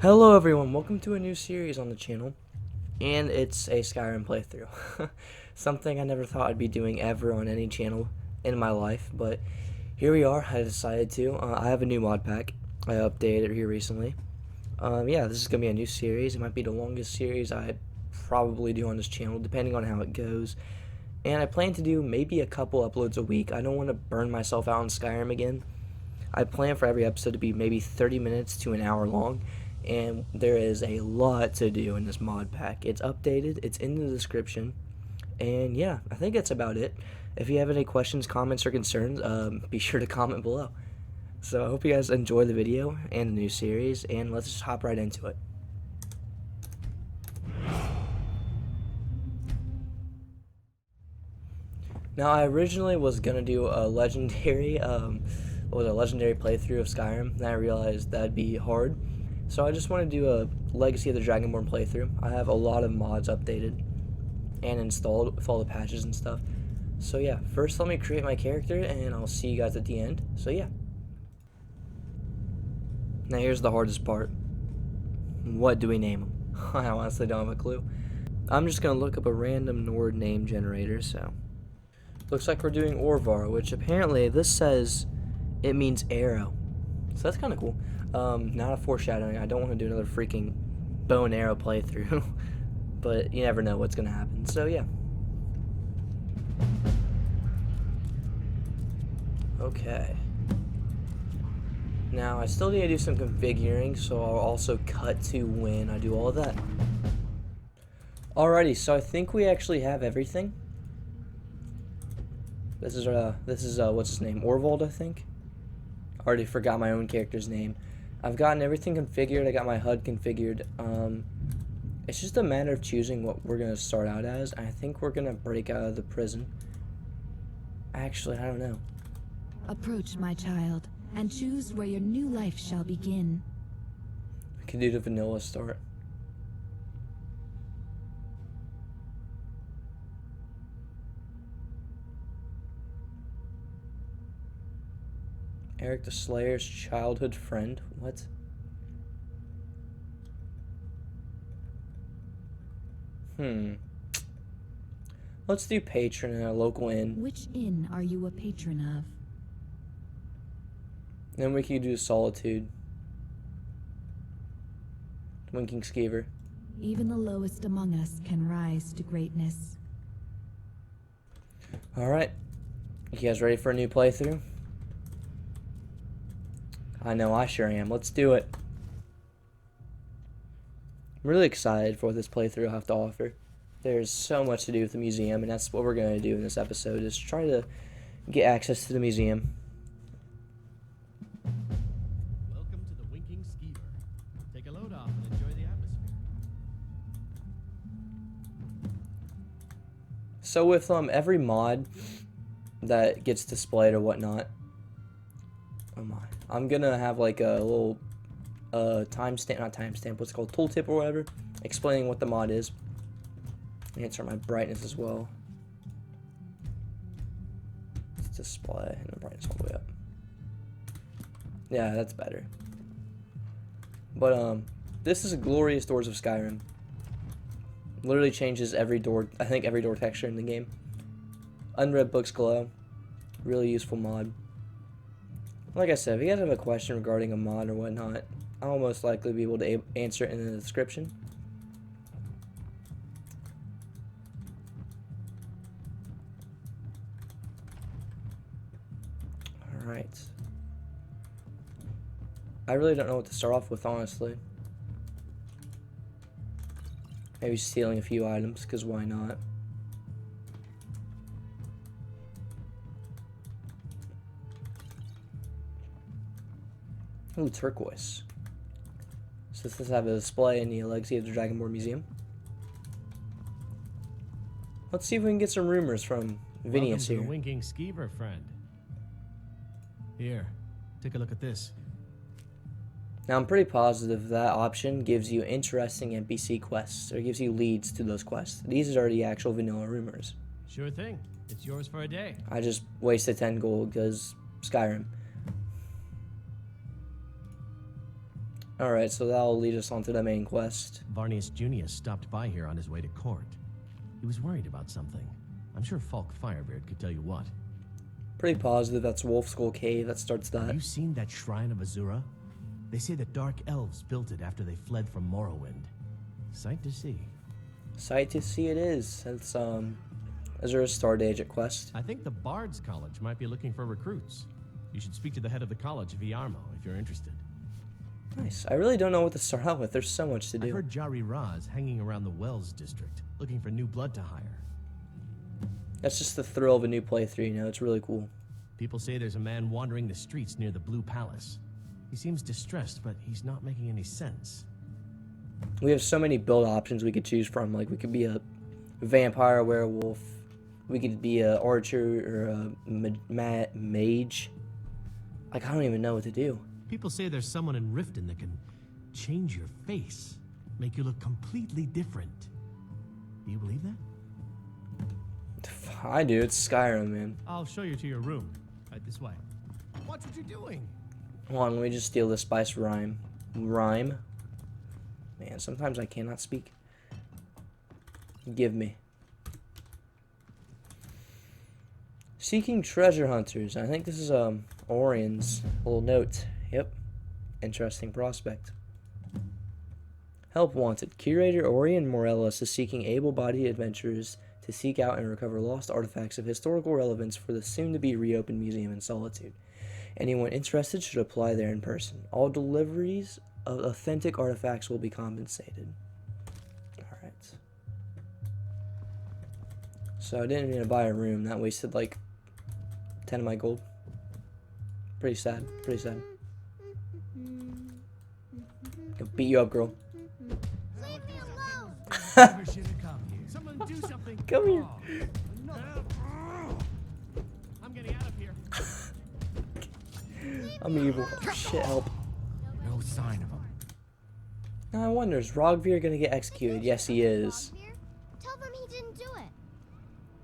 Hello everyone, welcome to a new series on the channel, and it's a Skyrim playthrough. Something I never thought I'd be doing ever on any channel in my life, but here we are. I decided to. I have a new mod pack. I updated it here recently. Yeah, this is going to be a new series. It might be the longest series I probably do on this channel, depending on how it goes. And I plan to do maybe a couple uploads a week. I don't want to burn myself out on Skyrim again. I plan for every episode to be maybe 30 minutes to an hour long, and there is a lot to do in this mod pack. It's updated, it's in the description, and yeah, I think that's about it. If you have any questions, comments, or concerns, be sure to comment below. So I hope you guys enjoy the video and the new series, and let's just hop right into it. Now, I originally was gonna do a legendary playthrough of Skyrim, and I realized that'd be hard. So I just want to do a Legacy of the Dragonborn playthrough. I have a lot of mods updated and installed with all the patches and stuff. So yeah, first let me create my character, and I'll see you guys at the end. So yeah. Now here's the hardest part. What do we name him? I honestly don't have a clue. I'm just gonna look up a random Nord name generator. So looks like we're doing Orvar, which apparently this says it means arrow. So that's kind of cool. Not a foreshadowing. I don't want to do another freaking bow and arrow playthrough. But you never know what's going to happen. So yeah. Okay. Now I still need to do some configuring, so I'll also cut to when I do all of that. Alrighty, so I think we actually have everything. This is what's his name? Orvald, I think. Already forgot my own character's name. I've gotten everything configured. I got my HUD configured. It's just a matter of choosing what we're gonna start out as. I think we're gonna break out of the prison. Actually, I don't know. Approach, my child, and choose where your new life shall begin. We can do the vanilla start. Eric the Slayer's childhood friend. What? Let's do patron in a local inn. Which inn are you a patron of? Then we can do Solitude. Winking Skeever. Even the lowest among us can rise to greatness. Alright. You guys ready for a new playthrough? I know I sure am. Let's do it. I'm really excited for what this playthrough will have to offer. There's so much to do with the museum, and that's what we're going to do in this episode, is try to get access to the museum. Welcome to the Winking Skeever. Take a load off and enjoy the atmosphere. So with every mod that gets displayed or whatnot, I'm gonna have like a little timestamp, not timestamp, what's it called, tooltip or whatever, explaining what the mod is. I can turn my brightness as well. Let's display and the brightness all the way up. Yeah, that's better. But this is Glorious Doors of Skyrim. Literally changes every door, I think every door texture in the game. Unread books glow. Really useful mod. Like I said, if you guys have a question regarding a mod or whatnot, I'll most likely be able to answer it in the description. Alright. I really don't know what to start off with, honestly. Maybe stealing a few items, because why not? Ooh, turquoise. So let's have a display in the Legacy of the Dragonborn Museum. Let's see if we can get some rumors from Vinius here. Welcome to the Winking Skeever, friend. Here, take a look at this. Now, I'm pretty positive that option gives you interesting NPC quests, or gives you leads to those quests. These are the actual vanilla rumors. Sure thing. It's yours for a day. I just wasted 10 gold because Skyrim. Alright, so that'll lead us on to the main quest. Varnius Junius stopped by here on his way to court. He was worried about something. I'm sure Falk Firebeard could tell you what. Pretty positive that's Wolf Skull Cave that starts Have that. you seen that shrine of Azura? They say the Dark Elves built it after they fled from Morrowind. Sight to see. Sight to see it is. It's, Azura's Star Agent quest. I think the Bards College might be looking for recruits. You should speak to the head of the college, Viarmo, if you're interested. Nice. I really don't know what to start out with. There's so much to I've do. heard Jari Raz hanging around the Wells district, looking for new blood to hire. That's just the thrill of a new playthrough, you know? It's really cool. People say there's a man wandering the streets near the Blue Palace. He seems distressed, but he's not making any sense. We have so many build options we could choose from. Like, we could be a vampire, a werewolf. We could be a archer or a mage. Like, I don't even know what to do. People say there's someone in Riften that can change your face, make you look completely different. Do you believe that? I do. It's Skyrim, man. I'll show you to your room. Right this way. Watch what you're doing. Hold on, let me just steal this spice rhyme. Man, sometimes I cannot speak. Give me. Seeking treasure hunters. I think this is Orion's little note. Yep. Interesting prospect. Help wanted. Curator Orion Morellis is seeking able-bodied adventurers to seek out and recover lost artifacts of historical relevance for the soon-to-be reopened museum in Solitude. Anyone interested should apply there in person. All deliveries of authentic artifacts will be compensated. Alright. So I didn't even buy a room. That wasted like 10 of my gold. Pretty sad. Pretty sad. I'll beat you up, girl. Leave me alone! Someone do something. Come here. I'm getting out of here. I'm evil. Shit, help. No sign of him. Now I wonder, is Rogvir gonna get executed? Yes, he is. Tell them he didn't do it.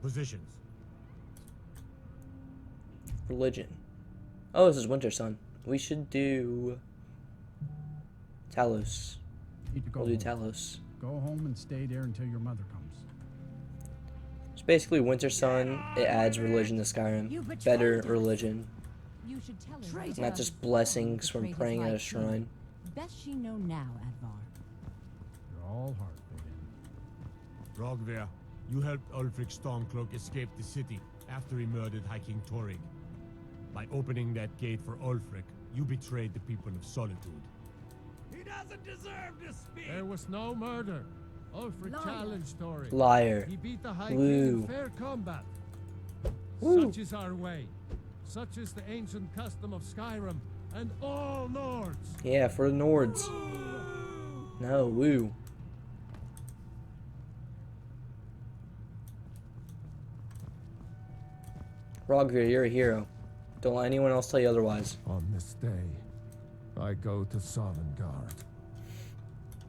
Positions. Religion. Oh, this is Winter Sun. We should do Talos. Need to go We'll do home. Talos. Go home and stay there until your mother comes. It's basically Winter Sun. It adds religion to Skyrim. Better religion. You should tell her. Not just blessings from praying at a shrine. Best she know now, Advar. You're all heart, Big Rogver, you helped Ulfric Stormcloak escape the city after he murdered High King Torrig. By opening that gate for Ulfric, you betrayed the people of Solitude. He doesn't deserve to speak. There was no murder. Ulfric challenged Tori. Liar. He beat the High King Woo. in fair combat. Woo. Such is our way. Such is the ancient custom of Skyrim and all Nords. Yeah, for the Nords. No, woo. Rogvir, you're a hero. Don't let anyone else tell you otherwise. On this day, I go to Sovngarde.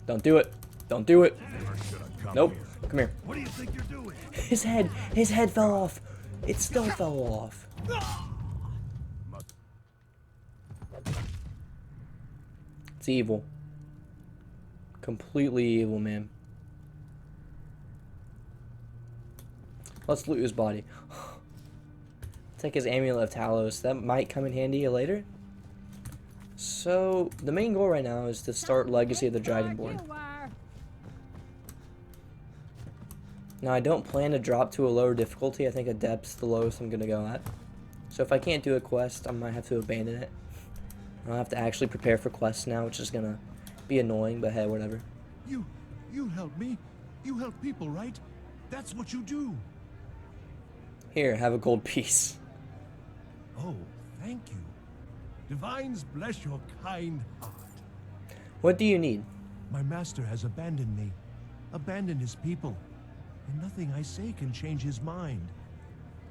Don't do it. Don't do it. Never should have come Nope. here. Come here. What do you think you're doing? His head fell off. It still fell off. It's evil. Completely evil, man. Let's loot his body. Take his amulet of Talos. That might come in handy later. So, the main goal right now is to start Legacy of the Dragonborn. Now, I don't plan to drop to a lower difficulty. I think Adept's the lowest I'm going to go at. So if I can't do a quest, I might have to abandon it. I'll have to actually prepare for quests now, which is going to be annoying, but hey, whatever. You help me. You help people, right? That's what you do. Here, have a gold piece. Oh, thank you. Divines bless your kind heart. What do you need? My master has abandoned me, abandoned his people, and nothing I say can change his mind.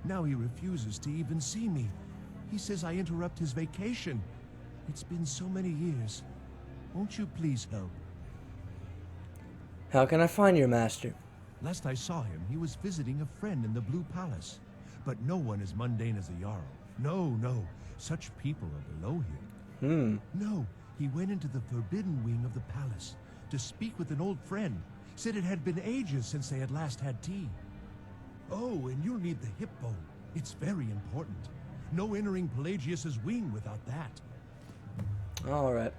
Now he refuses to even see me. He says I interrupt his vacation. It's been so many years. Won't you please help? How can I find your master? Last I saw him, he was visiting a friend in the Blue Palace. But no one as mundane as a Jarl. No, no. Such people are below him. No, He went into the forbidden wing of the palace to speak with an old friend. Said it had been ages since they had last had tea. Oh, and you'll need the hip bone. It's very important. No entering Pelagius's wing without that. Alright.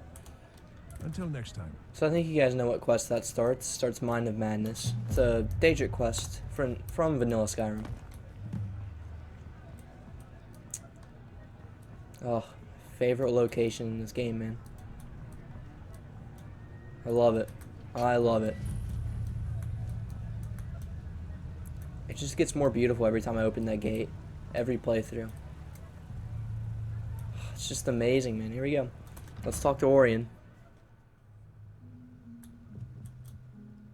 Until next time. So I think you guys know what quest that starts. Starts Mind of Madness. It's a Daedric quest from Vanilla Skyrim. Oh, favorite location in this game, man. I love it. I love it. It just gets more beautiful every time I open that gate. Every playthrough. It's just amazing, man. Here we go. Let's talk to Orion.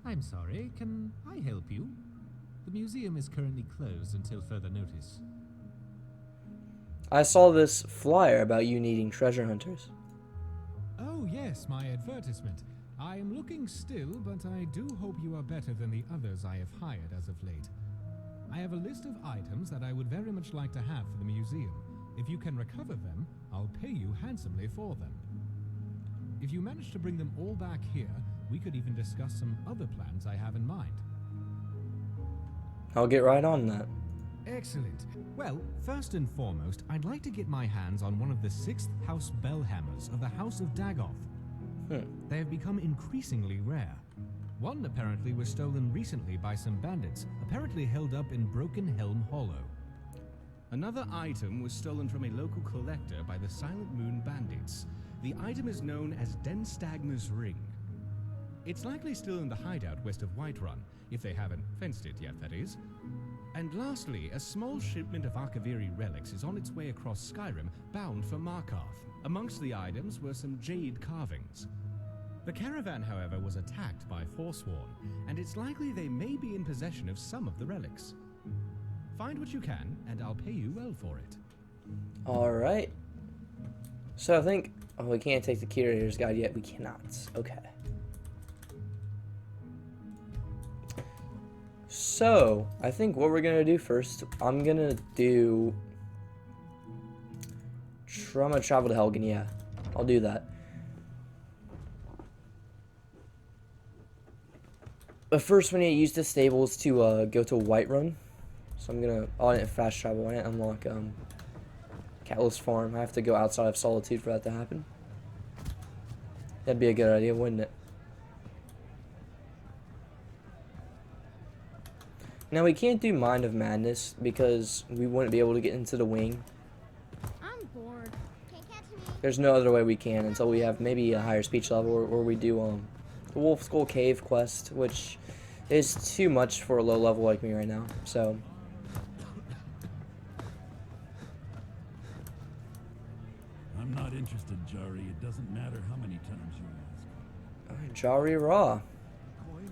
I'm sorry, can I help you? The museum is currently closed until further notice. I saw this flyer about you needing treasure hunters. Oh, yes, my advertisement. I am looking still, but I do hope you are better than the others I have hired as of late. I have a list of items that I would very much like to have for the museum. If you can recover them, I'll pay you handsomely for them. If you manage to bring them all back here, we could even discuss some other plans I have in mind. I'll get right on that. Excellent. Well, first and foremost, I'd like to get my hands on one of the 6th House Bellhammers of the House of Dagoth. They have become increasingly rare. One apparently was stolen recently by some bandits, apparently held up in Broken Helm Hollow. Another item was stolen from a local collector by the Silent Moon bandits. The item is known as Denstagma's Ring. It's likely still in the hideout west of Whiterun, if they haven't fenced it yet, that is. And lastly, a small shipment of Archiviri relics is on its way across Skyrim, bound for Markarth. Amongst the items were some jade carvings. The caravan, however, was attacked by Forsworn, and it's likely they may be in possession of some of the relics. Find what you can, and I'll pay you well for it. Alright. So I think... Oh, we can't take the Curator's Guide yet. We cannot. Okay. So, I think what we're going to do first, I'm going to do... I'm going to travel to Helgen, yeah. I'll do that. But first we need to use the stables to go to Whiterun. So I'm going to... Oh, I didn't fast travel. I didn't unlock Catless Farm. I have to go outside of Solitude for that to happen. That'd be a good idea, wouldn't it? Now, we can't do Mind of Madness because we wouldn't be able to get into the wing. I'm bored. Can't catch me. There's no other way we can until we have maybe a higher speech level, or we do the Wolf Skull Cave quest, which is too much for a low level like me right now. So I'm not interested, Jari. It doesn't matter how many times you ask. Jari Raw.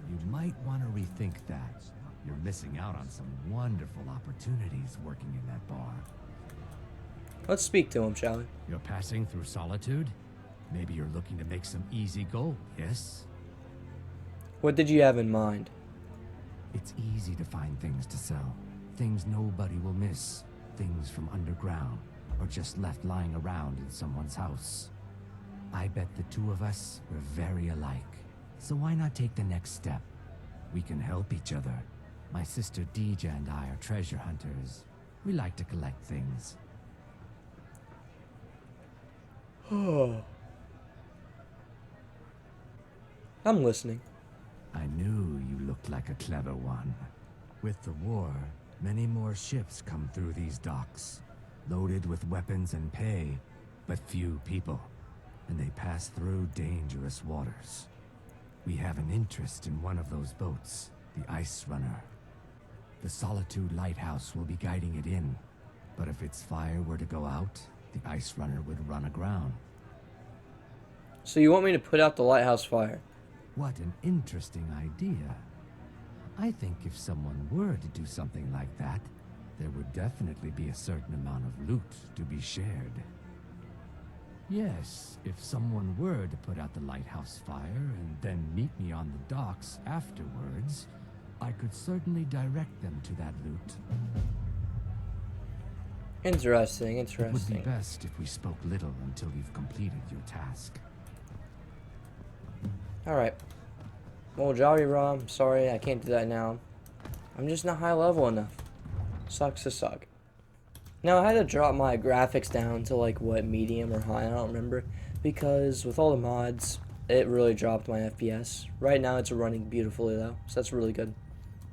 You might want to rethink that. You're missing out on some wonderful opportunities working in that bar. Let's speak to him, shall we? You're passing through Solitude? Maybe you're looking to make some easy gold, yes? What did you have in mind? It's easy to find things to sell. Things nobody will miss. Things from underground, or just left lying around in someone's house. I bet the two of us were very alike. So why not take the next step? We can help each other. My sister Deja and I are treasure hunters. We like to collect things. I'm listening. I knew you looked like a clever one. With the war, many more ships come through these docks, loaded with weapons and pay, but few people, and they pass through dangerous waters. We have an interest in one of those boats, the Ice Runner. The Solitude Lighthouse will be guiding it in, but if its fire were to go out, the Ice Runner would run aground. So you want me to put out the lighthouse fire? What an interesting idea. I think if someone were to do something like that, there would definitely be a certain amount of loot to be shared. Yes, if someone were to put out the lighthouse fire and then meet me on the docks afterwards, I could certainly direct them to that loot. Interesting, It would be interesting. best if we spoke little until you've completed your task. Alright. Well, Jolly Raw, I'm sorry, I can't do that now. I'm just not high level enough. Sucks to suck. Now, I had to drop my graphics down to, like, what, medium or high, I don't remember. Because with all the mods, it really dropped my FPS. Right now, it's running beautifully, though, so that's really good.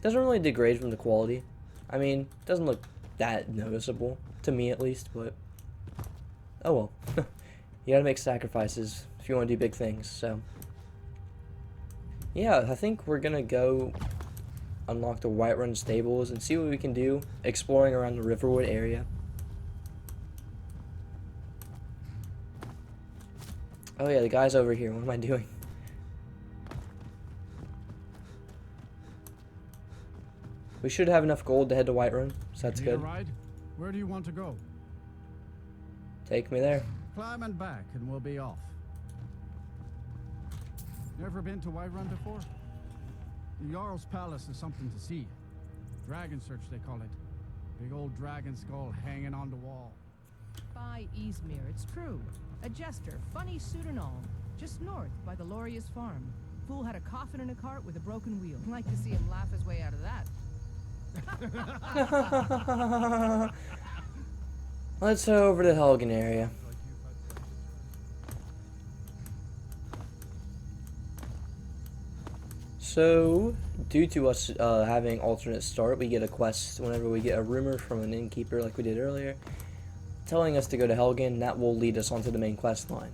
Doesn't really degrade from the quality. I mean, it doesn't look that noticeable, to me at least, but... oh well. You gotta make sacrifices if you want to do big things, so... yeah, I think we're gonna go unlock the Whiterun stables and see what we can do exploring around the Riverwood area. Oh yeah, the guy's over here. What am I doing? We should have enough gold to head to Whiterun, so that's good. Ride? Where do you want to go? Take me there. Climb and back, and we'll be off. Never been to Whiterun before? The Jarl's Palace is something to see. Dragon Search, they call it. Big old dragon skull hanging on the wall. By Easmere, it's true. A jester, funny suit and all. Just north, by the Loria's farm. Fool had a coffin in a cart with a broken wheel. Like to see him laugh his way out of that. Let's head over to the Helgen area. So, due to us having alternate start, we get a quest whenever we get a rumor from an innkeeper like we did earlier, telling us to go to Helgen. That will lead us onto the main quest line.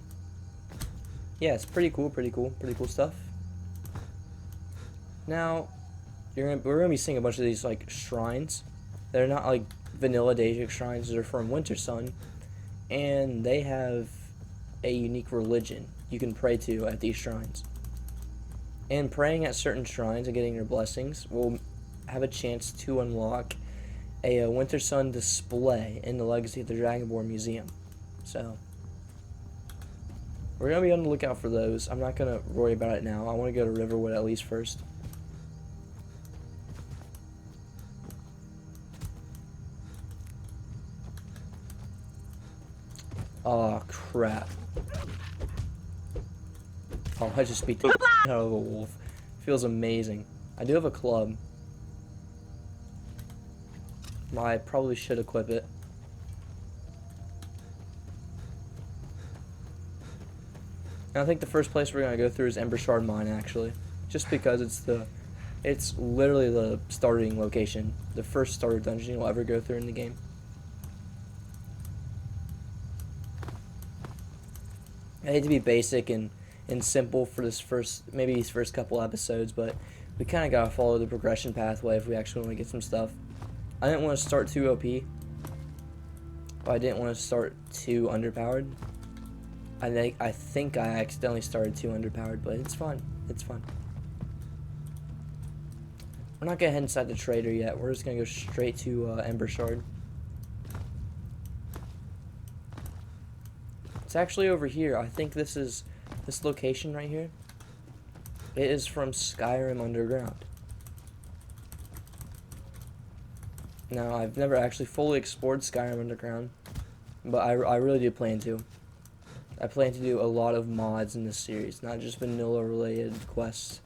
Yeah, it's pretty cool stuff. Now, we're gonna be seeing a bunch of these like shrines. They're not like vanilla Daedric shrines. They're from Wintersun, and they have a unique religion you can pray to at these shrines. And praying at certain shrines and getting your blessings will have a chance to unlock a Wintersun display in the Legacy of the Dragonborn Museum. So, we're going to be on the lookout for those. I'm not going to worry about it now. I want to go to Riverwood at least first. Oh, crap. Oh, I just beat the out of a wolf. Feels amazing. I do have a club. I probably should equip it. And I think the first place we're gonna go through is Embershard Mine, actually, just because it's literally the starting location, the first starter dungeon you'll ever go through in the game. I hate to be basic and simple for these first couple episodes, but we kind of gotta follow the progression pathway if we actually want to get some stuff. I didn't want to start too OP, but I didn't want to start too underpowered. I think I accidentally started too underpowered, but it's fun. It's fun. We're not gonna head inside the trader yet. We're just gonna go straight to Embershard. It's actually over here. I think this location right here. It is from Skyrim Underground. Now, I've never actually fully explored Skyrim Underground, but I really do plan to. I plan to do a lot of mods in this series, not just vanilla related quests.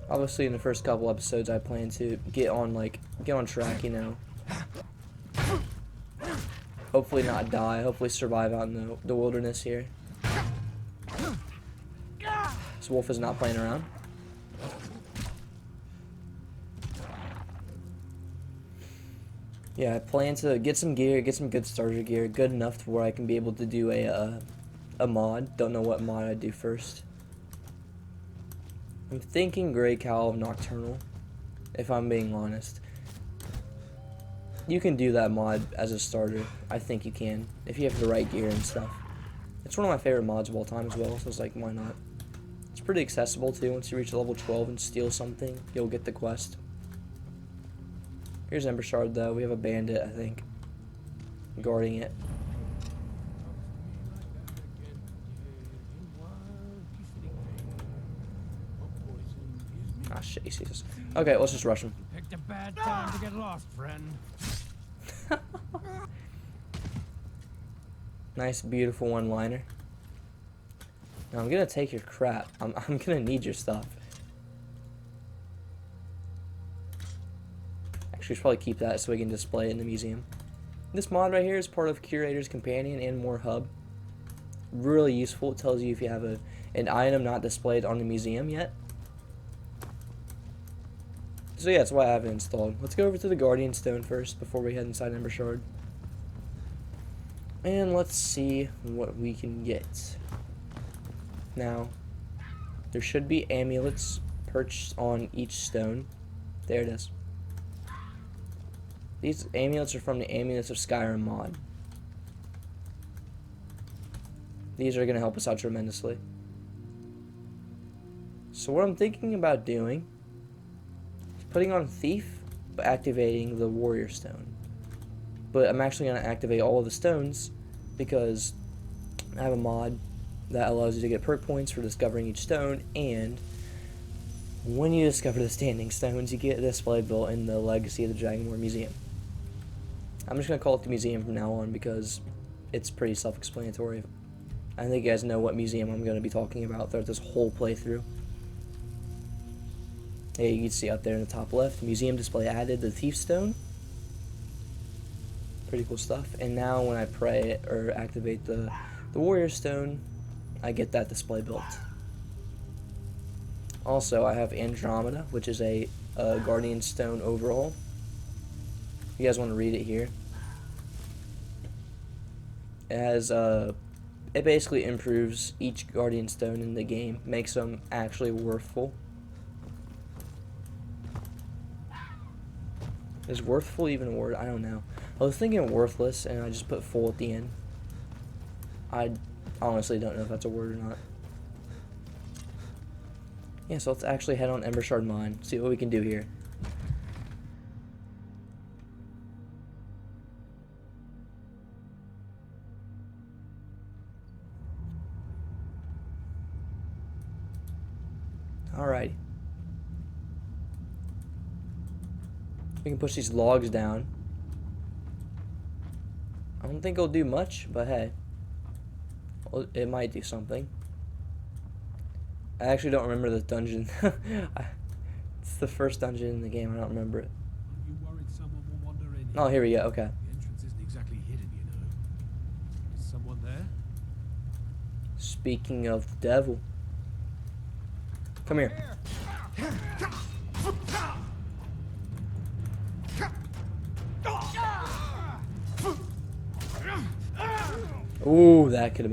Obviously, in the first couple episodes, I plan to get on track, you know. Hopefully not die, hopefully survive out in the wilderness here. This wolf is not playing around. Yeah, I plan to get some gear, get some good starter gear, good enough to where I can be able to do a mod. Don't know what mod I'd do first. I'm thinking Grey Cowl of Nocturnal, if I'm being honest. You can do that mod as a starter. I think you can, if you have the right gear and stuff. It's one of my favorite mods of all time as well, so it's like, why not? It's pretty accessible too. Once you reach level 12 and steal something, you'll get the quest. Here's Embershard though. We have a bandit, I think, guarding it. Ah, shit, he sees us. Okay, let's just rush him. Picked a bad time to get lost, friend. Nice, beautiful one-liner. Now I'm gonna take your crap. I'm gonna need your stuff. Actually, should probably keep that so we can display it in the museum. This mod right here is part of Curator's Companion and More Hub. Really useful. It tells you if you have an item not displayed on the museum yet. So yeah, that's why I have it installed. Let's go over to the Guardian Stone first before we head inside Embershard. And let's see what we can get. Now, there should be amulets perched on each stone. There it is. These amulets are from the Amulets of Skyrim mod. These are going to help us out tremendously. So what I'm thinking about doing is putting on Thief, but activating the Warrior Stone. But I'm actually going to activate all of the stones because I have a mod that allows you to get perk points for discovering each stone, and when you discover the standing stones, you get a display built in the Legacy of the Dragonmore Museum. I'm just going to call it the museum from now on because it's pretty self-explanatory. I think you guys know what museum I'm going to be talking about throughout this whole playthrough. Hey, you can see out there in the top left, museum display added, the Thief Stone. Pretty cool stuff. And now when I pray or activate the Warrior Stone, I get that display built. Also, I have Andromeda, which is a Guardian Stone overall. You guys want to read it here? It has it basically improves each Guardian Stone in the game, makes them actually worthful. Is worthful even a word? I don't know. I was thinking worthless, and I just put full at the end. I honestly don't know if that's a word or not. Yeah, so let's actually head on Embershard Mine, see what we can do here. Alrighty. We can push these logs down. I don't think it'll do much, but hey. Well, it might do something. I actually don't remember the dungeon. It's the first dungeon in the game. I don't remember it. You worried someone will wander in? Oh, here we go. Okay. The entrance isn't exactly hidden, you know. Is someone there? Speaking of the devil. Come here. Ooh, that could have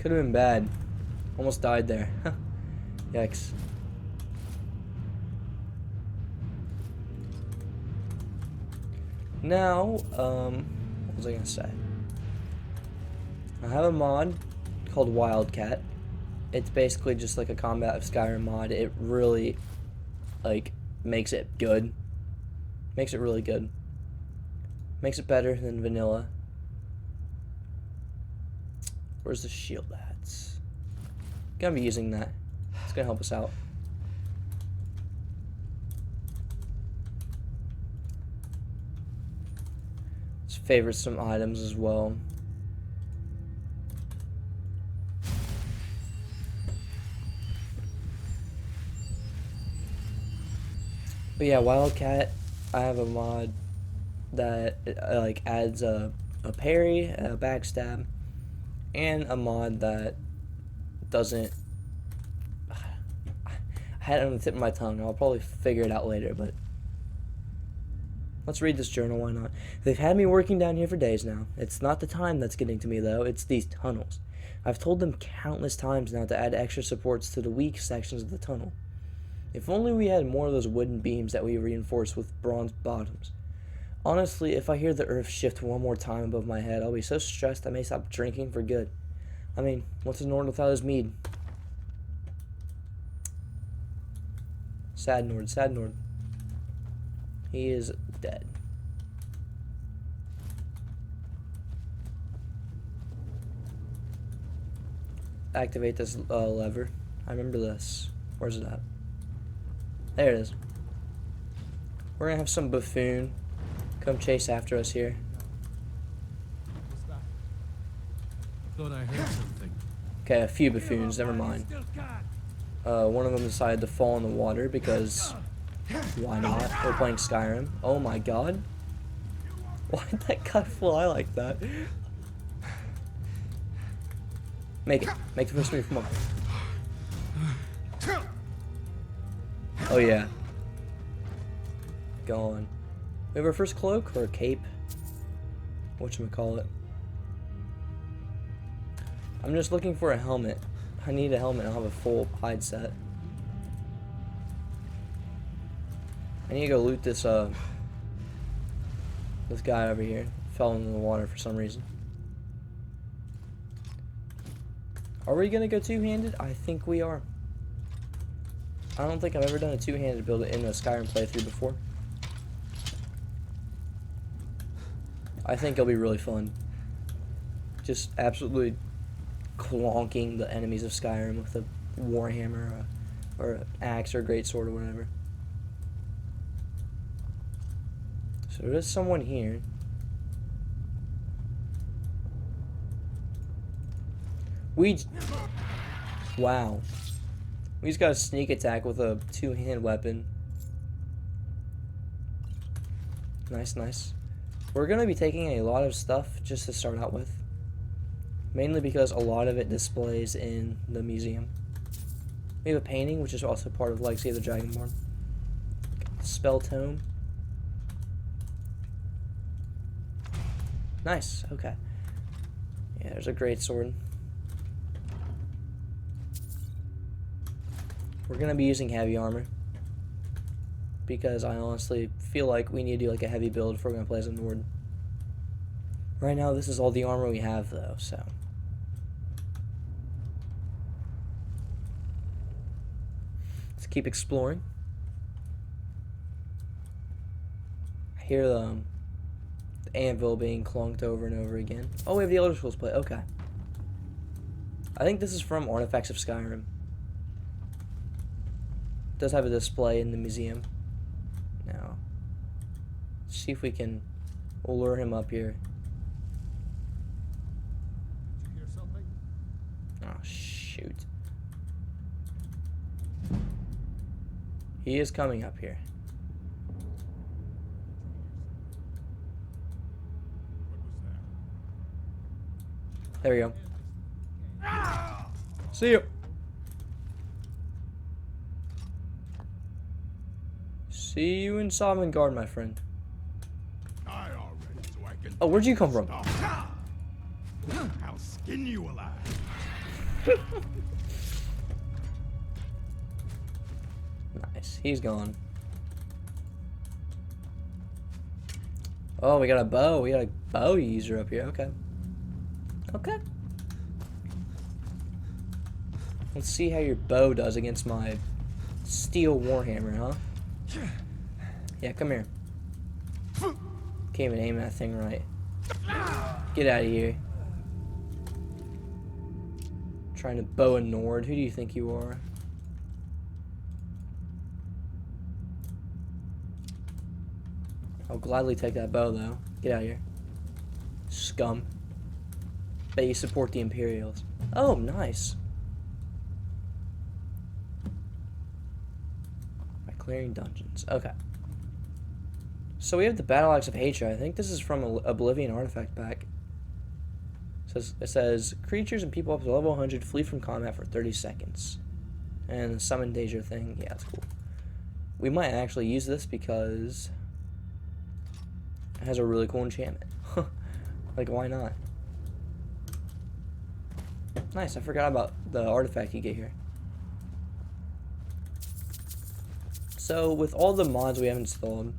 been bad. Almost died there. Yikes. Now, what was I gonna say? I have a mod called Wildcat. It's basically just like a Combat of Skyrim mod. It really, like, makes it good. Makes it really good. Makes it better than vanilla. Where's the shield at? Gonna be using that. It's gonna help us out. Let's favorite some items as well. But yeah, Wildcat, I have a mod that like adds a parry, a backstab, and a mod that doesn't. I had it on the tip of my tongue. I'll probably figure it out later, but let's read this journal. Why not? They've had me working down here for days now. It's not the time that's getting to me, though. It's these tunnels. I've told them countless times now to add extra supports to the weak sections of the tunnel. If only we had more of those wooden beams that we reinforce with bronze bottoms. Honestly, if I hear the earth shift one more time above my head, I'll be so stressed I may stop drinking for good. I mean, what's a Nord without his mead? Sad Nord, sad Nord. He is dead. Activate this lever. I remember this. Where's it at? There it is. We're gonna have some buffoon come chase after us here. Thought I heard something. Okay, a few buffoons, never mind. One of them decided to fall in the water because why not? We're playing Skyrim. Oh my god. Why did that guy fly like that? Make it. Make the first move, come on. Oh yeah. Go on. We have our first cloak or a cape. Whatchamacallit. I'm just looking for a helmet. I need a helmet. I'll have a full hide set. I need to go loot this this guy over here. Fell into the water for some reason. Are we gonna go two-handed? I think we are. I don't think I've ever done a two-handed build in a Skyrim playthrough before. I think it'll be really fun. Just absolutely clonking the enemies of Skyrim with a warhammer or an axe or a greatsword or whatever. So there's someone here. Wow. We just got a sneak attack with a two-hand weapon. Nice, nice. We're going to be taking a lot of stuff just to start out with. Mainly because a lot of it displays in the museum. We have a painting, which is also part of Legacy of the Dragonborn. Spell tome. Nice, okay. Yeah, there's a great sword. We're gonna be using heavy armor. Because I honestly feel like we need to do like a heavy build if we're gonna play as a Nord. Right now, this is all the armor we have though, so. Let's keep exploring. I hear the anvil being clonked over and over again. Oh, we have the Elder Scrolls plate. Okay. I think this is from Artifacts of Skyrim. It does have a display in the museum. Now, let's see if we can lure him up here. Did you hear something? Oh, shoot. He is coming up here. There we go. See you. See you in Sovngarde, my friend. Oh, where'd you come from? I'll skin you alive. Nice. He's gone. Oh, we got a bow. We got a bow user up here. Okay. Okay. Let's see how your bow does against my steel warhammer, huh? Yeah, come here. Can't even aim that thing right. Get out of here. Trying to bow a Nord. Who do you think you are? I'll gladly take that bow, though. Get out of here. Scum. Bet you support the Imperials. Oh, nice. By clearing dungeons. Okay. So we have the Battle Axe of Hatred. I think this is from an Oblivion artifact pack. It says, creatures and people up to level 100 flee from combat for 30 seconds. And the summon danger thing. Yeah, that's cool. We might actually use this because it has a really cool enchantment. Like, why not? Nice, I forgot about the artifact you get here. So, with all the mods we have installed,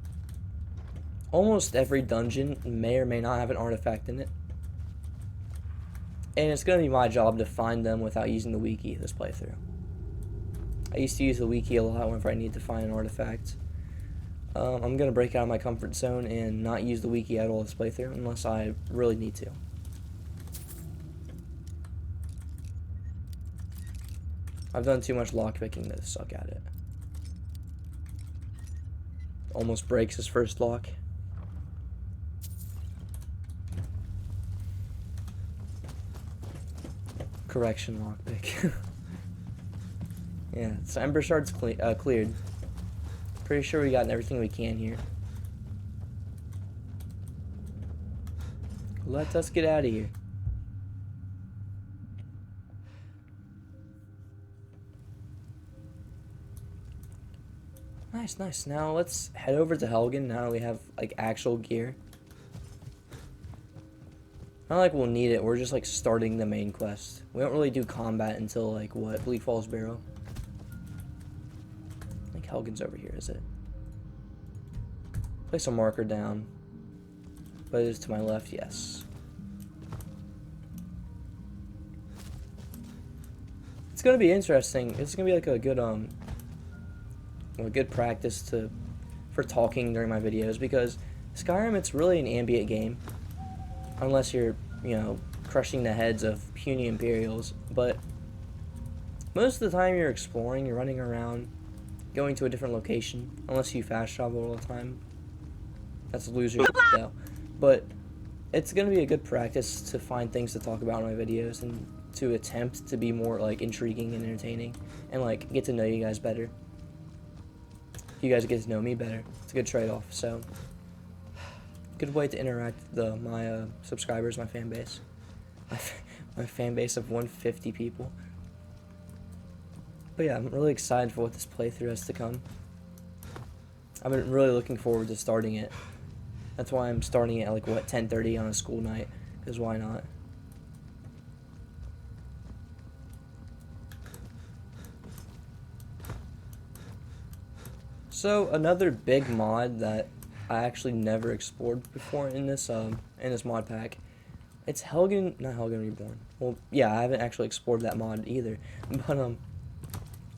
almost every dungeon may or may not have an artifact in it. And it's going to be my job to find them without using the wiki this playthrough. I used to use the wiki a lot whenever I need to find an artifact. I'm going to break out of my comfort zone and not use the wiki at all this playthrough unless I really need to. I've done too much lockpicking to suck at it. Almost breaks his first lock. Correction lockpick. Yeah, so Embershard's cleared. Pretty sure we got everything we can here. Let us get out of here. Nice, nice. Now let's head over to Helgen now that we have like actual gear. Not like we'll need it, we're just like starting the main quest. We don't really do combat until like what? Bleak Falls Barrow. I think Helgen's over here, is it? Place a marker down. But it is to my left, yes. It's gonna be interesting. It's gonna be like a good practice for talking during my videos, because Skyrim, it's really an ambient game. Unless you're, you know, crushing the heads of puny Imperials. But most of the time you're exploring, you're running around, going to a different location. Unless you fast travel all the time. That's a loser though. But it's going to be a good practice to find things to talk about in my videos, and to attempt to be more like intriguing and entertaining, and like get to know you guys better. You guys get to know me better. It's a good trade-off. So good way to interact with my subscribers, my fan base. My fan base of 150 people. But yeah, I'm really excited for what this playthrough has to come. I've been really looking forward to starting it. That's why I'm starting it at like, what, 10:30 on a school night. Because why not? So, another big mod that I actually never explored before in this mod pack. It's Helgen, not Helgen Reborn. Well, yeah, I haven't actually explored that mod either. But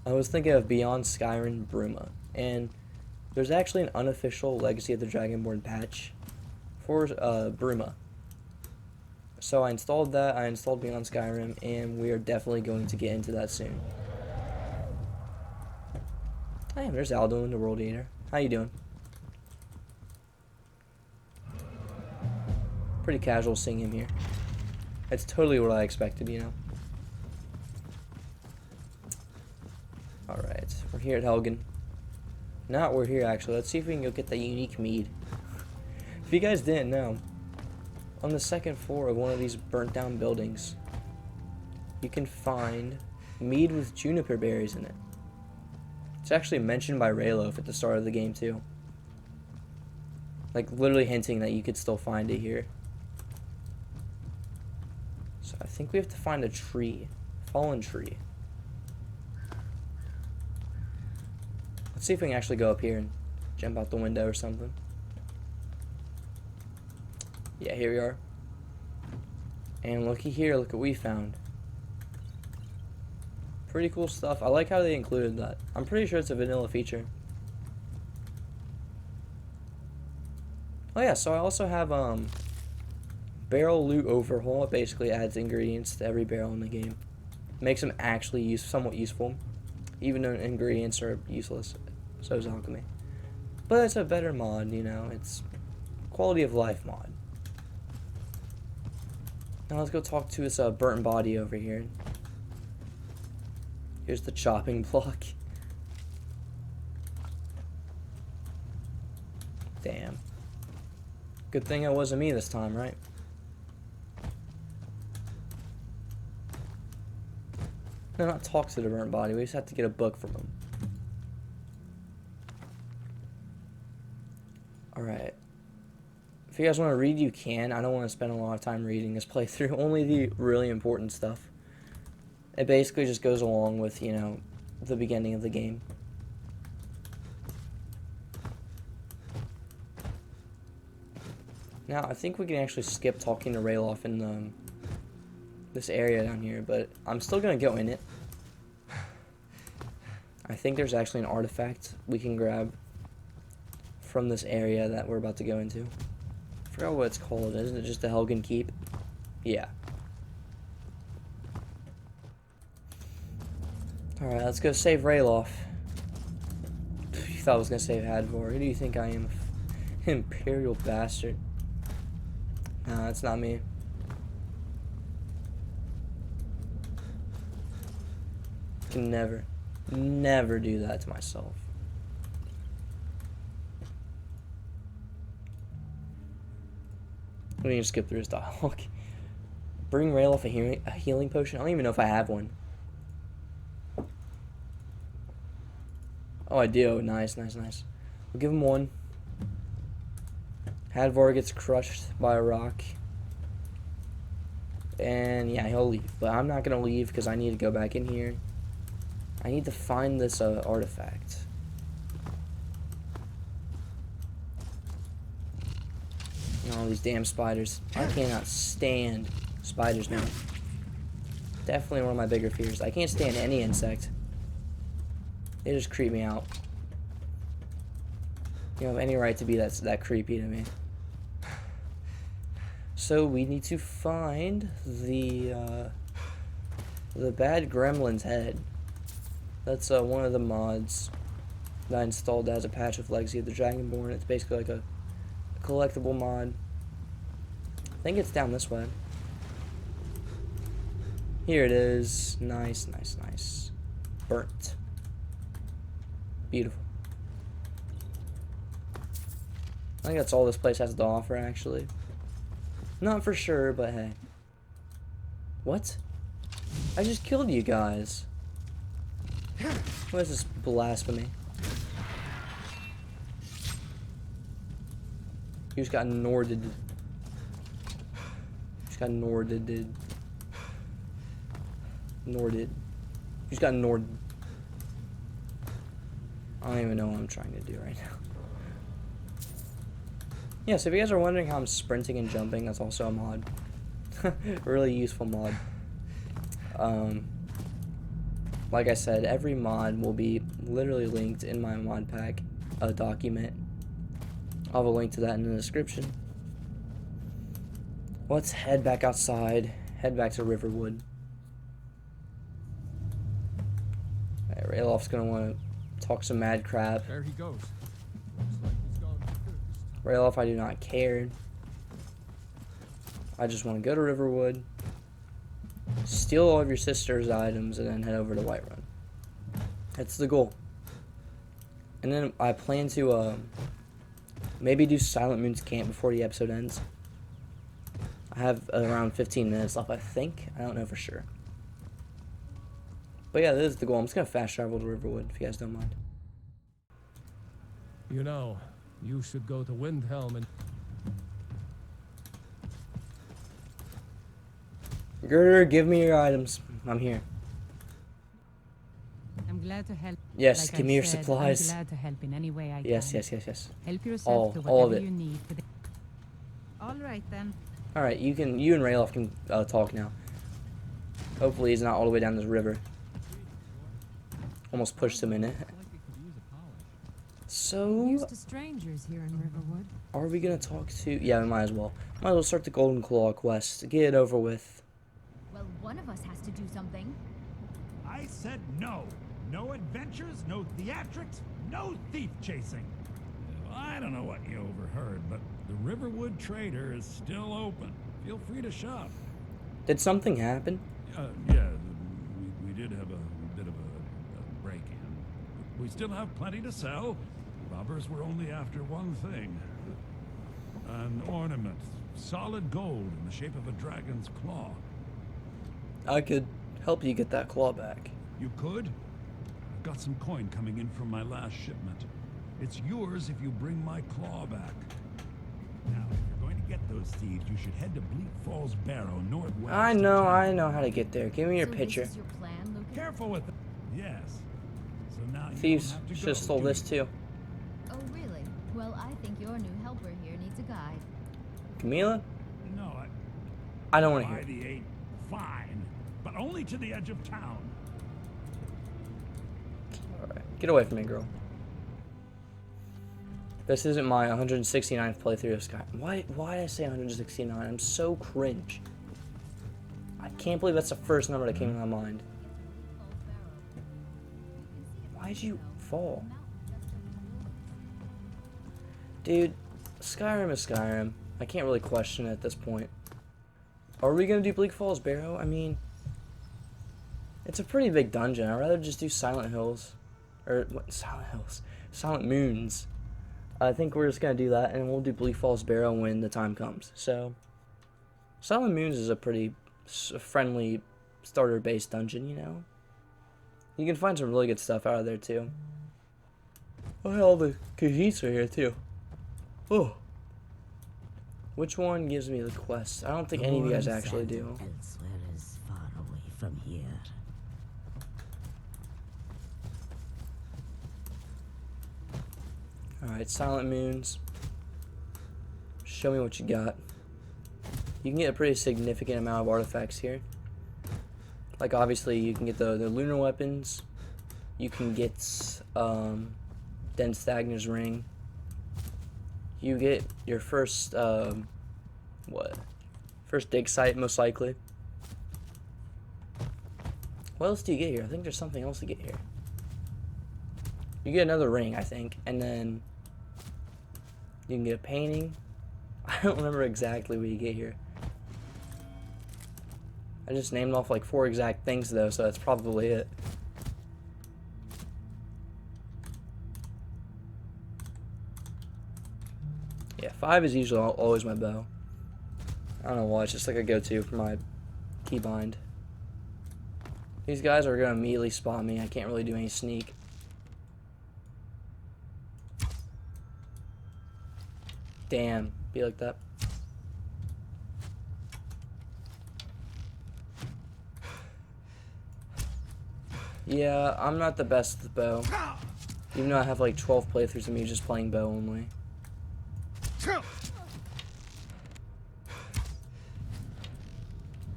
I was thinking of Beyond Skyrim Bruma, and there's actually an unofficial Legacy of the Dragonborn patch for Bruma. So I installed that. I installed Beyond Skyrim, and we are definitely going to get into that soon. Hey, there's Aldo in the World Eater. How you doing? Pretty casual seeing him here. It's totally what I expected, you know. Alright, we're here at Helgen. Now we're here actually. Let's see if we can go get that unique mead. If you guys didn't know, on the second floor of one of these burnt down buildings, you can find mead with juniper berries in it. It's actually mentioned by Rayloaf at the start of the game too. Like literally hinting that you could still find it here. So I think we have to find a tree. Fallen tree. Let's see if we can actually go up here and jump out the window or something. Yeah, here we are. And looky here, look what we found. Pretty cool stuff. I like how they included that. I'm pretty sure it's a vanilla feature. Oh yeah, so I also have barrel loot overhaul. It basically adds ingredients to every barrel in the game. Makes them actually somewhat useful, even though ingredients are useless. So is alchemy. But it's a better mod, you know. It's quality of life mod. Now let's go talk to this burnt body over here. Here's the chopping block. Damn. Good thing it wasn't me this time, right? No, not talk to the burnt body. We just have to get a book from him. Alright. If you guys want to read, you can. I don't want to spend a lot of time reading this playthrough. Only the really important stuff. It basically just goes along with, you know, the beginning of the game. Now, I think we can actually skip talking to Rayloff in this area down here, but I'm still going to go in it. I think there's actually an artifact we can grab from this area that we're about to go into. I forgot what it's called. Isn't it just the Helgen Keep? Yeah. Alright, let's go save Rayloff. You thought I was going to save Hadvor. Who do you think I am? Imperial bastard. Nah, that's not me. Can never, never do that to myself. We can skip through his dialogue. Bring Rayloff a healing potion. I don't even know if I have one. Oh, I do. Nice, nice, nice. We'll give him one. Hadvar gets crushed by a rock. And yeah, he'll leave. But I'm not going to leave because I need to go back in here. I need to find this artifact. All these damn spiders. I cannot stand spiders now. Definitely one of my bigger fears. I can't stand any insect. They just creep me out. You don't have any right to be that creepy to me. So we need to find the bad gremlin's head. That's one of the mods that I installed as a patch of Legacy of the Dragonborn. It's basically like a collectible mod. I think it's down this way. Here it is. Nice, nice, nice. Burnt. Beautiful. I think that's all this place has to offer, actually. Not for sure, but hey. What? I just killed you guys. What is this blasphemy? You just got Norded. Just got Norded. Norded. You just got Norded. I don't even know what I'm trying to do right now. Yeah, so if you guys are wondering how I'm sprinting and jumping, that's also a mod. Really useful mod. Like I said, every mod will be literally linked in my mod pack document. I'll have a link to that in the description. Let's head back outside. Head back to Riverwood. Right, Rayloff's gonna want to talk some mad crap. There he goes. Looks like he's gonna be good this time. Rayloff, I do not care. I just want to go to Riverwood, steal all of your sister's items, and then head over to Whiterun. That's the goal. And then I plan to maybe do Silent Moon's camp before the episode ends. I have around 15 minutes left, I think. I don't know for sure. But yeah, this is the goal. I'm just going to fast travel to Riverwood, if you guys don't mind. You know, you should go to Windhelm and... Girder, give me your items. I'm here. I'm glad to help. Yes, like give me your supplies. I'm glad to help in any way I yes, can. Yes, yes, yes. Help yourself to all of whatever it. you need. All right then. All right, you and Rayloff can talk now. Hopefully he's not all the way down this river. Almost pushed him in it. So, Used to strangers here in Riverwood. are we gonna talk to? Yeah, we might as well. Might as well start the Golden Claw quest. Get it over with. Well, one of us has to do something. I said no. No adventures, no theatrics, no thief chasing. I don't know what you overheard, but the Riverwood Trader is still open. Feel free to shop. Did something happen? Yeah, we did have a bit of a break-in. We still have plenty to sell. Robbers were only after one thing. An ornament. Solid gold in the shape of a dragon's claw. I could help you get that claw back. You could? I've got some coin coming in from my last shipment. It's yours if you bring my claw back. Now, if you're going to get those thieves, you should head to Bleak Falls Barrow, northwest. I know how to get there. Give me your So picture. This is your plan, Lucas? Careful with it. Yes. So now you Thieves don't have to should go, have stole do this you? too. Oh, really? Well, I think your new helper here needs a guide. Camila? No, I don't want to By hear it. the 8, fine, but only to the edge of town. Alright, get away from me, girl. This isn't my 169th playthrough of Skyrim. Why did I say 169? I'm so cringe. I can't believe that's the first number that came to my mind. Why'd you fall? Dude, Skyrim is Skyrim. I can't really question it at this point. Are we gonna do Bleak Falls Barrow? I mean, It's a pretty big dungeon. I'd rather just do Silent Hills. Or, what? Silent Hills? Silent Moons. I think we're just going to do that, and we'll do Bleak Falls Barrow when the time comes. So, Silent Moons is a pretty friendly starter-based dungeon, you know? You can find some really good stuff out of there, too. Oh, hell, the Khajiits are here, too. Oh. Which one gives me the quest? I don't think any of you guys actually do. Elsewhere is far away from here. Alright, Silent Moons. Show me what you got. You can get a pretty significant amount of artifacts here. Like, obviously, you can get the lunar weapons. You can get Den Stagner's ring. You get your first, first dig site, most likely. What else do you get here? I think there's something else to get here. You get another ring, I think, and then you can get a painting. I don't remember exactly what you get here. I just named off like 4 exact things though, so that's probably it. Yeah, 5 is usually always my bow. I don't know why, it's just like a go-to for my keybind. These guys are gonna immediately spot me. I can't really do any sneak. Damn, be like that. Yeah, I'm not the best with the bow. Even though I have like 12 playthroughs of me just playing bow only.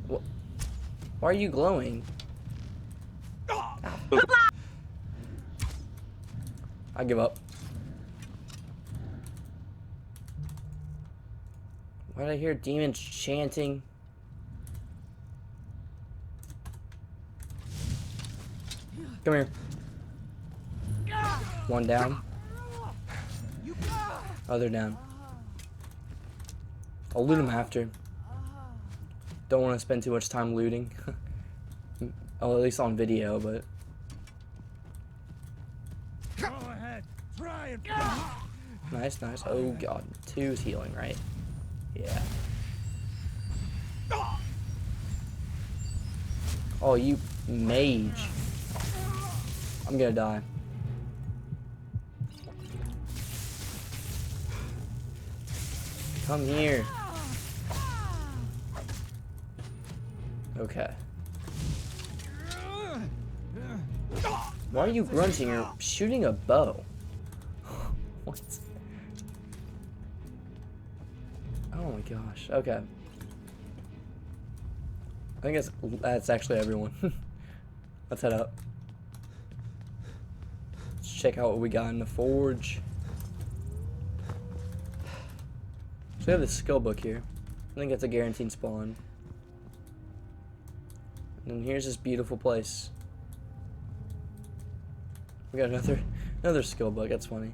What? Why are you glowing? I give up. Why did I hear demons chanting? Come here. One down. Other down. I'll loot them after. Don't want to spend too much time looting. Oh, at least on video, but... Go ahead. Try and... Nice, nice. Oh god. 2 is healing, right? Yeah. Oh, you mage. I'm gonna die. Come here. Okay. Why are you grunting? You're shooting a bow. What? Oh my gosh. Okay. I think that's actually everyone. Let's head up. Let's check out what we got in the forge. So we have the skill book here. I think it's a guaranteed spawn. And then here's this beautiful place. We got another skill book. That's funny.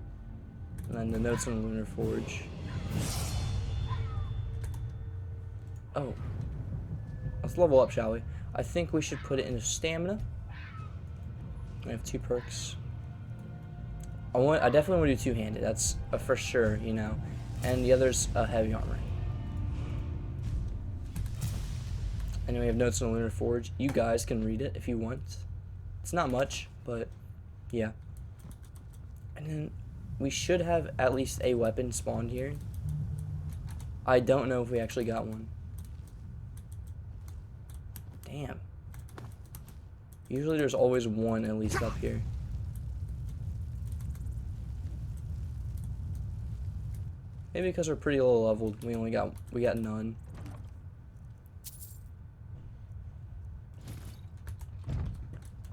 And then the notes on the lunar forge. Oh. Let's level up, shall we? I think we should put it into stamina. I have 2 perks. I definitely want to do 2-handed. That's a for sure, you know. And the other's heavy armor. And then we have notes on the lunar forge. You guys can read it if you want. It's not much, but yeah. And then we should have at least a weapon spawned here. I don't know if we actually got one. Damn. Usually there's always one at least up here. Maybe because we're pretty low leveled, we got none.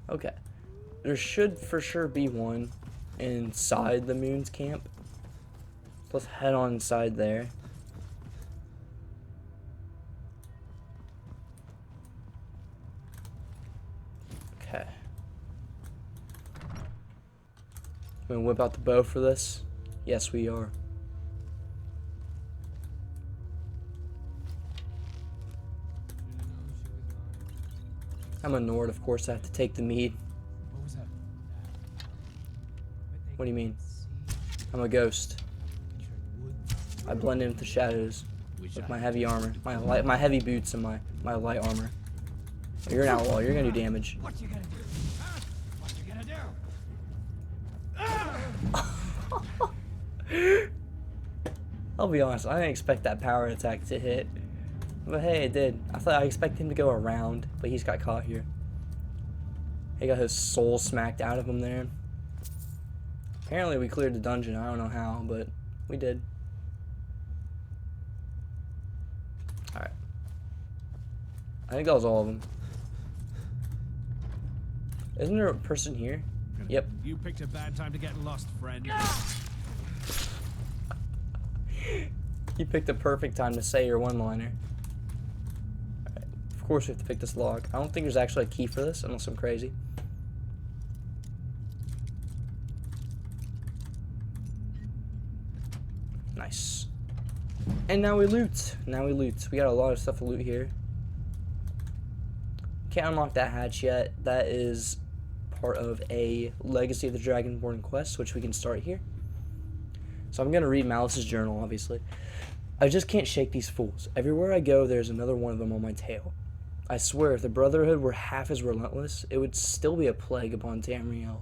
Okay. There should for sure be one inside the Moon's camp. So let's head on inside there. Okay. I'm gonna whip out the bow for this. Yes, we are. I'm a Nord, of course. I have to take the mead. What was that? What do you mean? I'm a ghost. I blend in with the shadows with my heavy armor, my heavy boots, and my light armor. You're an outlaw. You're gonna do damage. What you gonna do? Huh? What you gonna do? I'll be honest. I didn't expect that power attack to hit, but hey, it did. I expected him to go around, but he's got caught here. He got his soul smacked out of him there. Apparently, we cleared the dungeon. I don't know how, but we did. Alright. I think that was all of them. Isn't there a person here? Yep. You picked a bad time to get lost, friend. You picked the perfect time to say your one-liner. Alright. Of course we have to pick this log. I don't think there's actually a key for this, unless I'm crazy. Nice. And now we loot. We got a lot of stuff to loot here. Can't unlock that hatch yet. That is part of a Legacy of the Dragonborn quest, which we can start here. So I'm going to read Malice's journal, obviously. I just can't shake these fools. Everywhere I go, there's another one of them on my tail. I swear, if the Brotherhood were half as relentless, it would still be a plague upon Tamriel.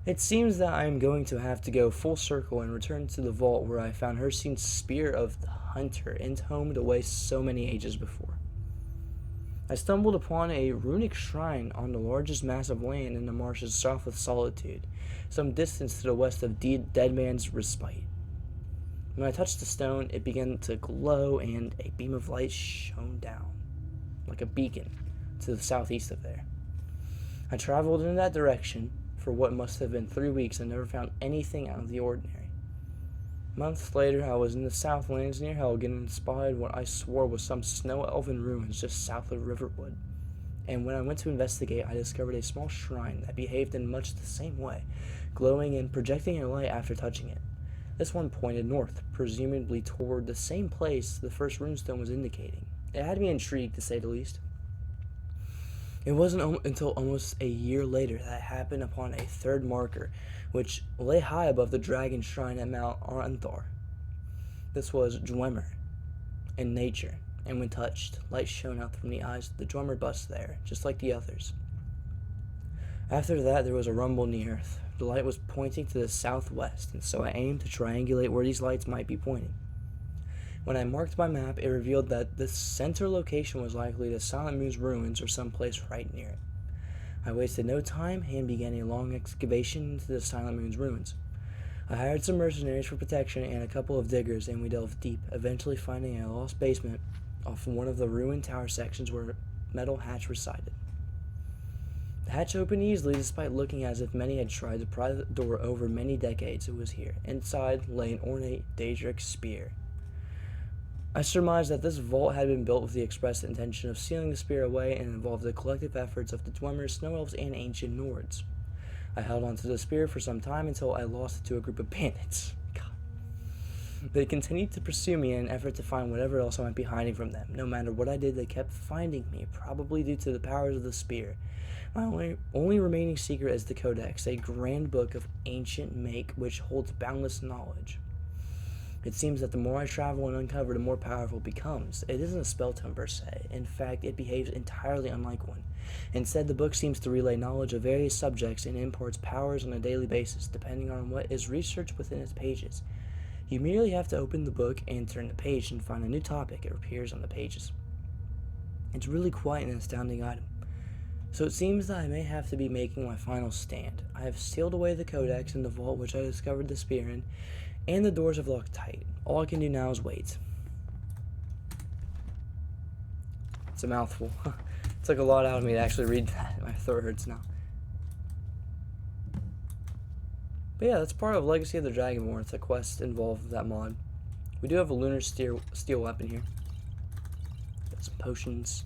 It seems that I am going to have to go full circle and return to the vault where I found Hircine's Spear of the Hunter, entombed away so many ages before. I stumbled upon a runic shrine on the largest mass of land in the marshes south of Solitude, some distance to the west of Dead Man's Respite. When I touched the stone, it began to glow and a beam of light shone down, like a beacon, to the southeast of there. I traveled in that direction for what must have been 3 weeks and never found anything out of the ordinary. Months later, I was in the Southlands near Helgen and spotted what I swore was some snow-elven ruins just south of Riverwood. And when I went to investigate, I discovered a small shrine that behaved in much the same way, glowing and projecting a light after touching it. This one pointed north, presumably toward the same place the first runestone was indicating. It had me intrigued, to say the least. It wasn't until almost a year later that I happened upon a third marker, which lay high above the dragon shrine at Mount Aranthor. This was Dwemer in nature, and when touched, light shone out from the eyes of the Dwemer bust there, just like the others. After that, there was a rumble in the earth. The light was pointing to the southwest, and so I aimed to triangulate where these lights might be pointing. When I marked my map, it revealed that the center location was likely the Silent Moon's ruins or someplace right near it. I wasted no time and began a long excavation into the Silent Moon's ruins. I hired some mercenaries for protection and a couple of diggers, and we delved deep, eventually finding a lost basement off one of the ruined tower sections where a metal hatch resided. The hatch opened easily despite looking as if many had tried to pry the door over many decades. It was here. Inside lay an ornate Daedric spear. I surmised that this vault had been built with the express intention of sealing the spear away and involved the collective efforts of the Dwemers, Snow Elves, and Ancient Nords. I held onto the spear for some time until I lost it to a group of bandits. God. They continued to pursue me in an effort to find whatever else I might be hiding from them. No matter what I did, they kept finding me, probably due to the powers of the spear. My only remaining secret is the Codex, a grand book of ancient make which holds boundless knowledge. It seems that the more I travel and uncover, the more powerful it becomes. It isn't a spell tome per se. In fact, it behaves entirely unlike one. Instead, the book seems to relay knowledge of various subjects and imparts powers on a daily basis, depending on what is researched within its pages. You merely have to open the book and turn the page and find a new topic. It appears on the pages. It's really quite an astounding item. So it seems that I may have to be making my final stand. I have sealed away the Codex in the vault which I discovered the spear in, and the doors have locked tight. All I can do now is wait. It's a mouthful. It took a lot out of me to actually read that. My throat hurts now. But yeah, that's part of Legacy of the Dragonborn. It's a quest involved with that mod. We do have a lunar steel weapon here. Got some potions.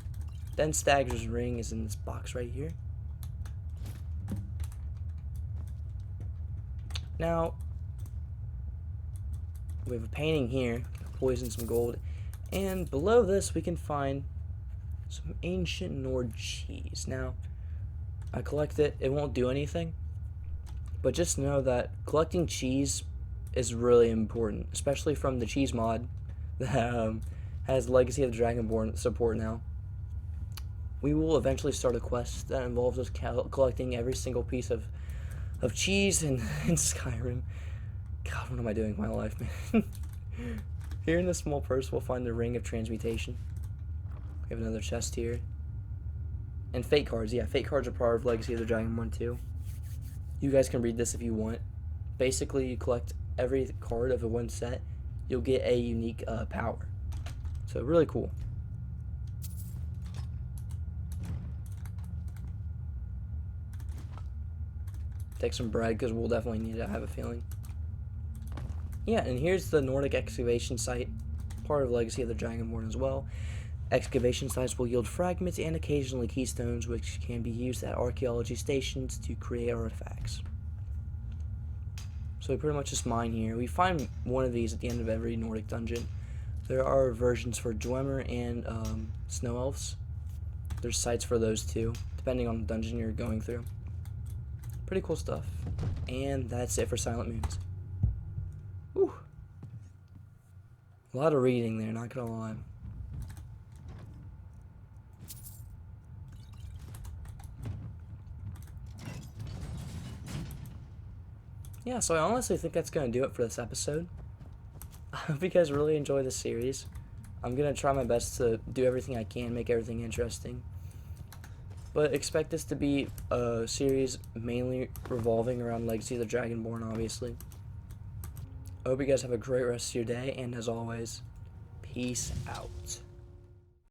Den Stagger's ring is in this box right here. Now, we have a painting here, poison, some gold, and below this we can find Some ancient Nord cheese. Now, I collect it. It won't do anything. But just know that collecting cheese is really important, especially from the cheese mod that has Legacy of the Dragonborn support now. We will eventually start a quest that involves us collecting every single piece of cheese in Skyrim. God, what am I doing with my life, man? Here in this small purse, we'll find the Ring of Transmutation. We have another chest here. And fate cards. Yeah, fate cards are part of Legacy of the Dragonborn too. You guys can read this if you want. Basically, you collect every card of a one set, you'll get a unique power. So, really cool. Take some bread, because we'll definitely need it, I have a feeling. Yeah, and here's the Nordic excavation site, part of Legacy of the Dragonborn as well. Excavation sites will yield fragments and occasionally keystones, which can be used at archaeology stations to create artifacts. So we pretty much just mine here. We find one of these at the end of every Nordic dungeon. There are versions for Dwemer and Snow Elves. There's sites for those too, depending on the dungeon you're going through. Pretty cool stuff. And that's it for Silent Moons. Whew. A lot of reading there, not gonna lie. Yeah, so I honestly think that's going to do it for this episode. I hope you guys really enjoy this series. I'm going to try my best to do everything I can, make everything interesting. But expect this to be a series mainly revolving around Legacy of the Dragonborn, obviously. I hope you guys have a great rest of your day, and as always, peace out.